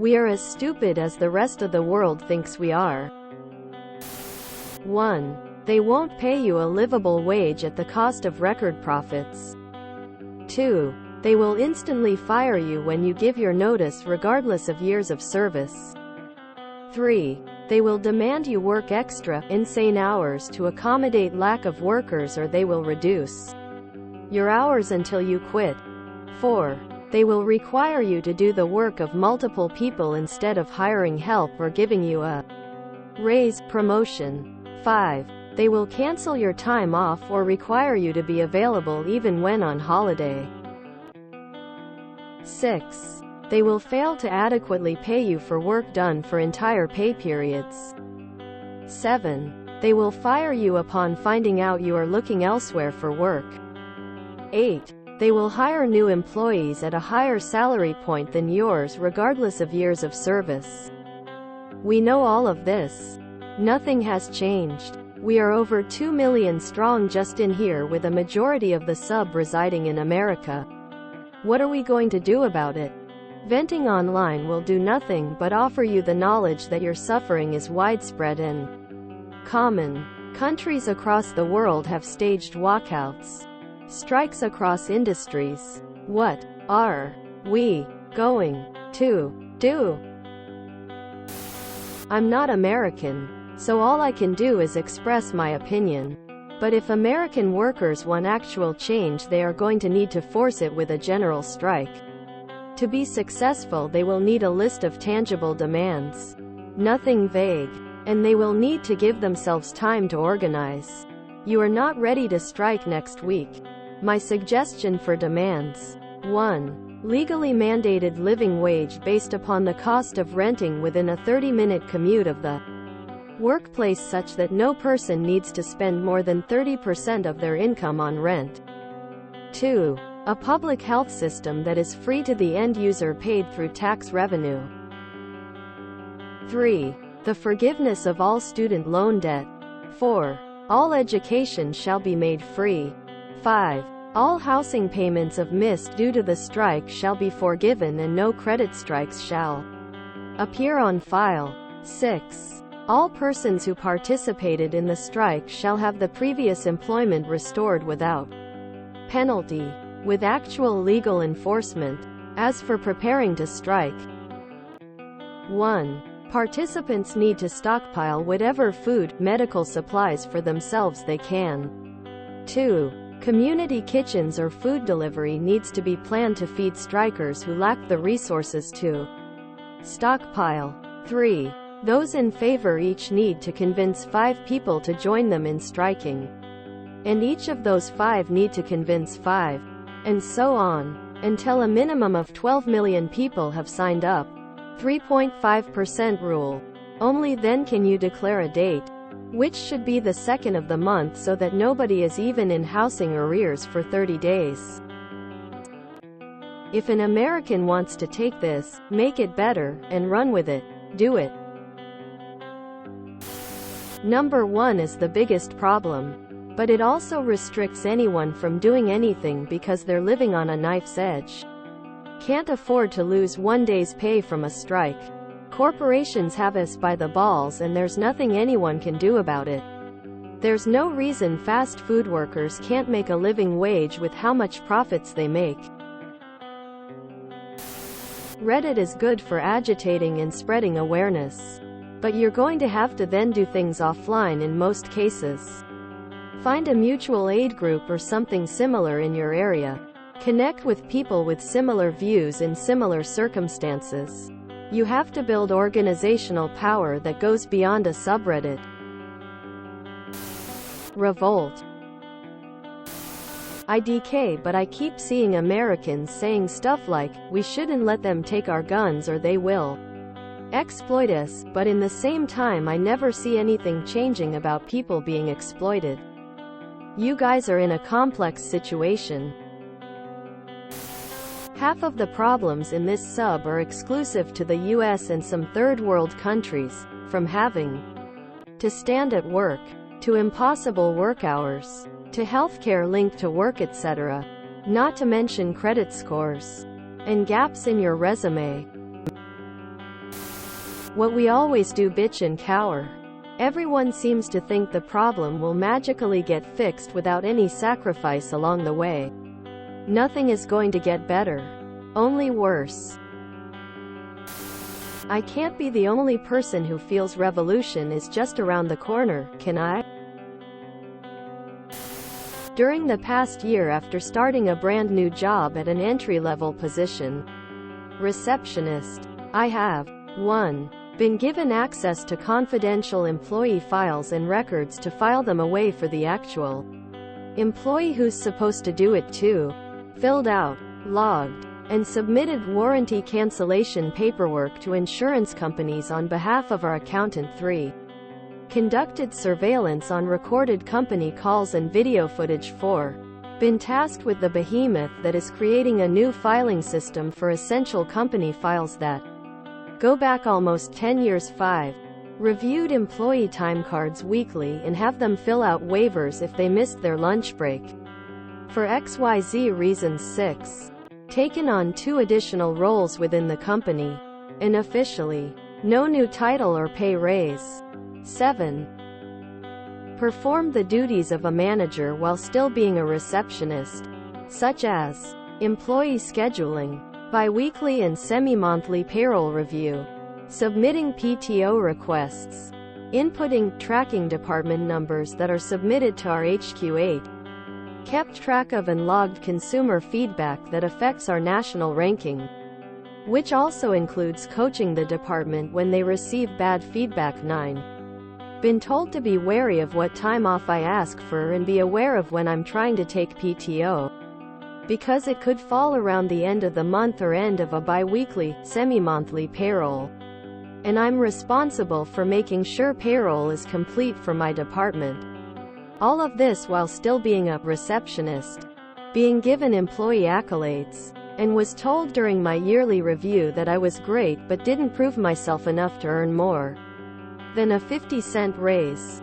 We are as stupid as the rest of the world thinks we are. 1. They won't pay you a livable wage at the cost of record profits. 2. They will instantly fire you when you give your notice regardless of years of service. 3. They will demand you work extra, insane hours to accommodate lack of workers, or they will reduce your hours until you quit. 4. They will require you to do the work of multiple people instead of hiring help or giving you a raise, promotion. 5. They will cancel your time off or require you to be available even when on holiday. 6. They will fail to adequately pay you for work done for entire pay periods. 7. They will fire you upon finding out you are looking elsewhere for work. 8. They will hire new employees at a higher salary point than yours regardless of years of service. We know all of this. Nothing has changed. We are over 2 million strong just in here, with a majority of the sub residing in America. What are we going to do about it? Venting online will do nothing but offer you the knowledge that your suffering is widespread and common. Countries across the world have staged walkouts, strikes across industries. What are we going to do? I'm not American, so all I can do is express my opinion. But if American workers want actual change, they are going to need to force it with a general strike. To be successful, they will need a list of tangible demands, nothing vague, and they will need to give themselves time to organize. You are not ready to strike next week. My suggestion for demands: 1. Legally mandated living wage based upon the cost of renting within a 30-minute commute of the workplace, such that no person needs to spend more than 30% of their income on rent. 2. A public health system that is free to the end user, paid through tax revenue. 3. The forgiveness of all student loan debt. 4. All education shall be made free. 5. All housing payments of missed due to the strike shall be forgiven, and no credit strikes shall appear on file. 6. All persons who participated in the strike shall have the previous employment restored without penalty, with actual legal enforcement. As for preparing to strike: 1. Participants need to stockpile whatever food, medical supplies for themselves they can. 2. Community kitchens or food delivery needs to be planned to feed strikers who lack the resources to stockpile. 3. Those in favor each need to convince 5 people to join them in striking. And each of those 5 need to convince 5. And so on, until a minimum of 12 million people have signed up. 3.5% rule. Only then can you declare a date, which should be the 2nd of the month, so that nobody is even in housing arrears for 30 days. If an American wants to take this, make it better, and run with it, do it. Number 1 is the biggest problem. But it also restricts anyone from doing anything because they're living on a knife's edge. Can't afford to lose one day's pay from a strike. Corporations have us by the balls, and there's nothing anyone can do about it. There's no reason fast food workers can't make a living wage with how much profits they make. Reddit is good for agitating and spreading awareness. But you're going to have to then do things offline in most cases. Find a mutual aid group or something similar in your area. Connect with people with similar views in similar circumstances. You have to build organizational power that goes beyond a subreddit. Revolt. IDK, but I keep seeing Americans saying stuff like, we shouldn't let them take our guns or they will exploit us, but in the same time I never see anything changing about people being exploited. You guys are in a complex situation. Half of the problems in this sub are exclusive to the US and some third world countries, from having to stand at work, to impossible work hours, to healthcare linked to work, etc. Not to mention credit scores and gaps in your resume. What we always do, bitch and cower. Everyone seems to think the problem will magically get fixed without any sacrifice along the way. Nothing is going to get better. Only worse. I can't be the only person who feels revolution is just around the corner, can I? During the past year, after starting a brand new job at an entry-level position, receptionist, I have 1. Been given access to confidential employee files and records to file them away for the actual employee who's supposed to do it too. Filled out, logged, and submitted warranty cancellation paperwork to insurance companies on behalf of our accountant. 3. Conducted surveillance on recorded company calls and video footage. 4. Been tasked with the behemoth that is creating a new filing system for essential company files that go back almost 10 years. 5. Reviewed employee time cards weekly and have them fill out waivers if they missed their lunch break for XYZ reasons. 6. Taken on 2 additional roles within the company, and officially, no new title or pay raise. 7. Performed the duties of a manager while still being a receptionist, such as employee scheduling, bi-weekly and semi-monthly payroll review, submitting PTO requests, inputting, tracking department numbers that are submitted to our HQ8, kept track of and logged consumer feedback that affects our national ranking, which also includes coaching the department when they receive bad feedback. 9. Been told to be wary of what time off I ask for and be aware of when I'm trying to take PTO, because it could fall around the end of the month or end of a bi-weekly, semi-monthly payroll, and I'm responsible for making sure payroll is complete for my department. All of this while still being a receptionist, being given employee accolades, and was told during my yearly review that I was great but didn't prove myself enough to earn more than a 50-cent raise.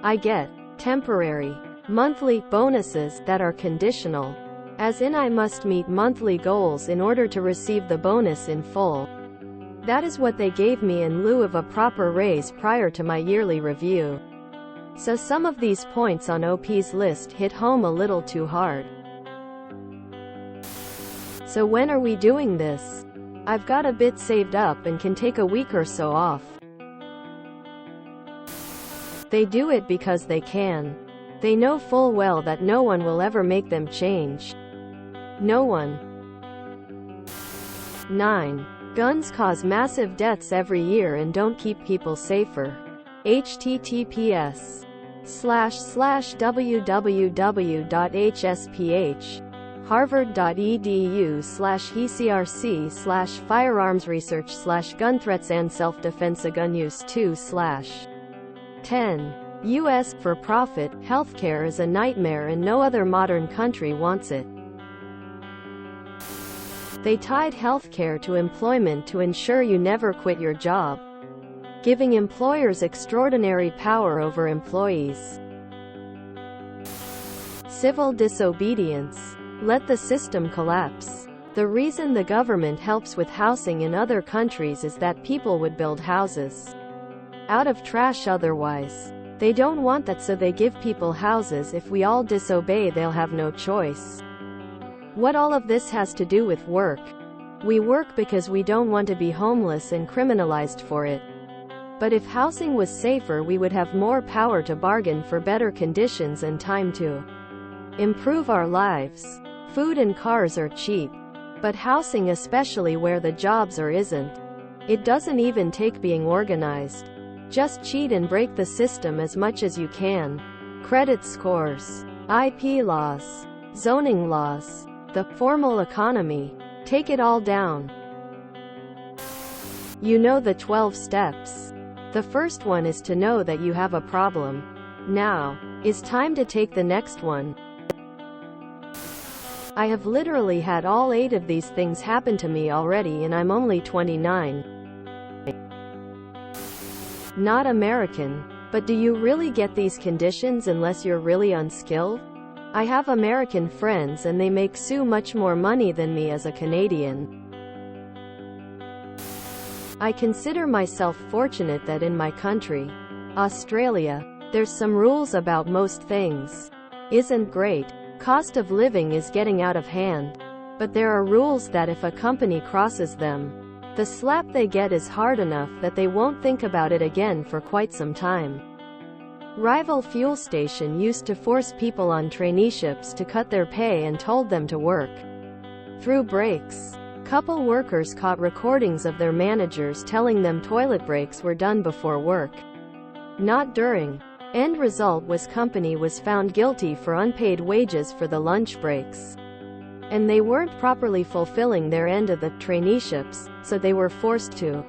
I get temporary monthly bonuses that are conditional, as in I must meet monthly goals in order to receive the bonus in full. That is what they gave me in lieu of a proper raise prior to my yearly review. So some of these points on OP's list hit home a little too hard. So when are we doing this? I've got a bit saved up and can take a week or so off. They do it because they can. They know full well that no one will ever make them change. No one. 9. Guns cause massive deaths every year and don't keep people safer. https://www.hsph harvard.edu/hecrc/firearmsresearch/gun threats and self-defense gun use 2/10. U.S. for-profit healthcare is a nightmare and no other modern country wants it. They tied healthcare to employment to ensure you never quit your job, giving employers extraordinary power over employees. Civil disobedience. Let the system collapse. The reason the government helps with housing in other countries is that people would build houses out of trash otherwise. They don't want that, so they give people houses. If we all disobey, they'll have no choice. What all of this has to do with work? We work because we don't want to be homeless and criminalized for it. But if housing was safer, we would have more power to bargain for better conditions and time to improve our lives. Food and cars are cheap, but housing, especially where the jobs are, isn't. It doesn't even take being organized. Just cheat and break the system as much as you can. Credit scores, IP laws, zoning laws, the formal economy. Take it all down. You know the 12 steps. The first one is to know that you have a problem. Now is time to take the next one. I have literally had all 8 of these things happen to me already, and I'm only 29. Not American. But do you really get these conditions unless you're really unskilled? I have American friends and they make so much more money than me as a Canadian. I consider myself fortunate that in my country, Australia, there's some rules about most things. Isn't great. Cost of living is getting out of hand. But there are rules that if a company crosses them, the slap they get is hard enough that they won't think about it again for quite some time. Rival fuel station used to force people on traineeships to cut their pay and told them to work through breaks. Couple workers caught recordings of their managers telling them toilet breaks were done before work, not during. End result was company was found guilty for unpaid wages for the lunch breaks. And they weren't properly fulfilling their end of the traineeships, so they were forced to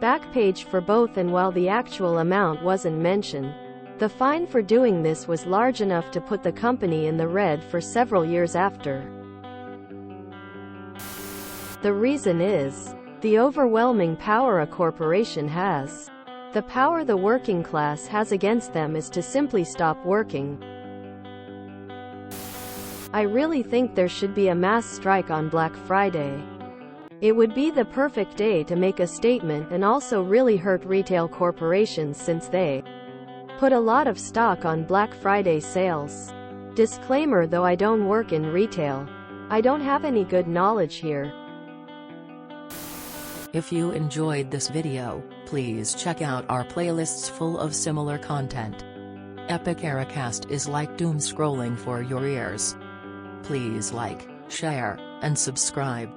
backpage for both, and while the actual amount wasn't mentioned, the fine for doing this was large enough to put the company in the red for several years after. The reason is the overwhelming power a corporation has. The power the working class has against them is to simply stop working. I really think there should be a mass strike on Black Friday. It would be the perfect day to make a statement and also really hurt retail corporations since they put a lot of stock on Black Friday sales. Disclaimer: though I don't work in retail, I don't have any good knowledge here. If you enjoyed this video, please check out our playlists full of similar content. Epic Ericast is like doom scrolling for your ears. Please like, share, and subscribe.